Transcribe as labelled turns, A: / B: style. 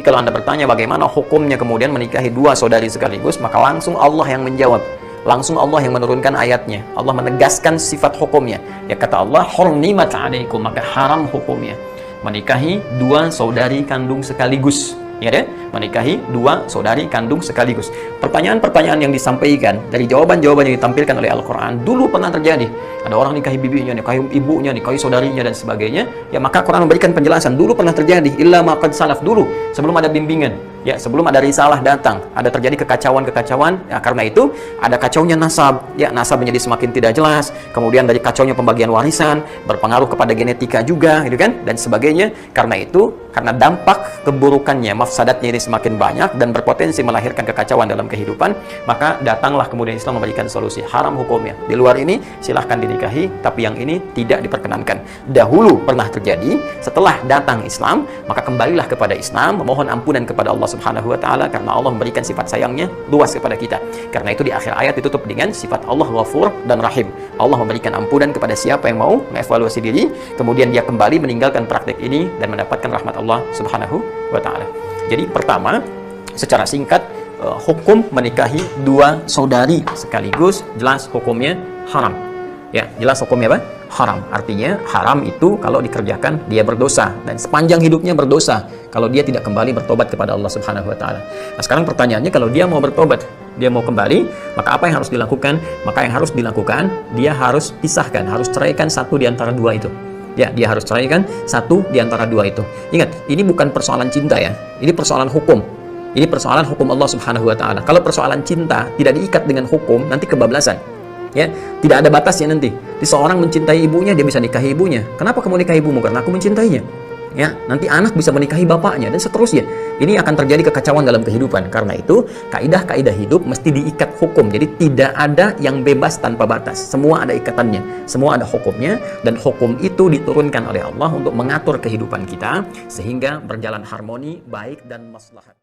A: kalau Anda bertanya bagaimana hukumnya kemudian menikahi dua saudari sekaligus, maka langsung Allah yang menjawab. Langsung Allah yang menurunkan ayatnya. Allah menegaskan sifat hukumnya. Ya kata Allah, hurrimat 'alaikum, maka haram hukumnya menikahi dua saudari kandung sekaligus. Ya deh, menikahi dua saudari kandung sekaligus. Pertanyaan-pertanyaan yang disampaikan dari jawaban-jawaban yang ditampilkan oleh Al-Quran dulu pernah terjadi. Ada orang nikahi bibinya, nikahi ibunya, nikahi saudarinya dan sebagainya. Ya maka Quran memberikan penjelasan dulu pernah terjadi. Illa ma qad salaf, dulu sebelum ada bimbingan. Ya, sebelum ada risalah datang, ada terjadi kekacauan-kekacauan. Ya, karena itu ada kacaunya nasab. Ya, nasab menjadi semakin tidak jelas. Kemudian dari kacaunya pembagian warisan, berpengaruh kepada genetika juga, gitu kan? Dan sebagainya. Karena itu, karena dampak keburukannya, mafsadatnya ini semakin banyak dan berpotensi melahirkan kekacauan dalam kehidupan, maka datanglah kemudian Islam memberikan solusi. Haram hukumnya. Di luar ini silahkan dinikahi, tapi yang ini tidak diperkenankan. Dahulu pernah terjadi, setelah datang Islam, maka kembalilah kepada Islam, memohon ampunan kepada Allah Subhanahu wa ta'ala, karena Allah memberikan sifat sayangnya luas kepada kita. Karena itu di akhir ayat ditutup dengan sifat Allah Ghafur dan Rahim. Allah memberikan ampunan kepada siapa yang mau mengevaluasi diri, kemudian dia kembali meninggalkan praktik ini dan mendapatkan rahmat Allah Subhanahu wa ta'ala. Jadi pertama, secara singkat, hukum menikahi dua saudari sekaligus jelas hukumnya haram. Ya, jelas hukumnya apa? Haram. Artinya haram itu kalau dikerjakan dia berdosa, dan sepanjang hidupnya berdosa kalau dia tidak kembali bertobat kepada Allah Subhanahu wa ta'ala. Nah, sekarang pertanyaannya, kalau dia mau bertobat, dia mau kembali, maka apa yang harus dilakukan? Maka yang harus dilakukan, dia harus pisahkan, harus ceraikan satu di antara dua itu. Ya, dia harus ceraikan satu di antara dua itu. Ingat, ini bukan persoalan cinta ya. Ini persoalan hukum. Ini persoalan hukum Allah Subhanahu wa ta'ala. Kalau persoalan cinta tidak diikat dengan hukum, nanti kebablasan. Ya, tidak ada batasnya nanti. Seorang mencintai ibunya, dia bisa nikahi ibunya. Kenapa kamu nikahi ibumu? Karena aku mencintainya. Ya, nanti anak bisa menikahi bapaknya dan seterusnya. Ini akan terjadi kekacauan dalam kehidupan. Karena itu, kaidah-kaidah hidup mesti diikat hukum. Jadi tidak ada yang bebas tanpa batas. Semua ada ikatannya, semua ada hukumnya, dan hukum itu diturunkan oleh Allah untuk mengatur kehidupan kita sehingga berjalan harmoni, baik dan maslahat.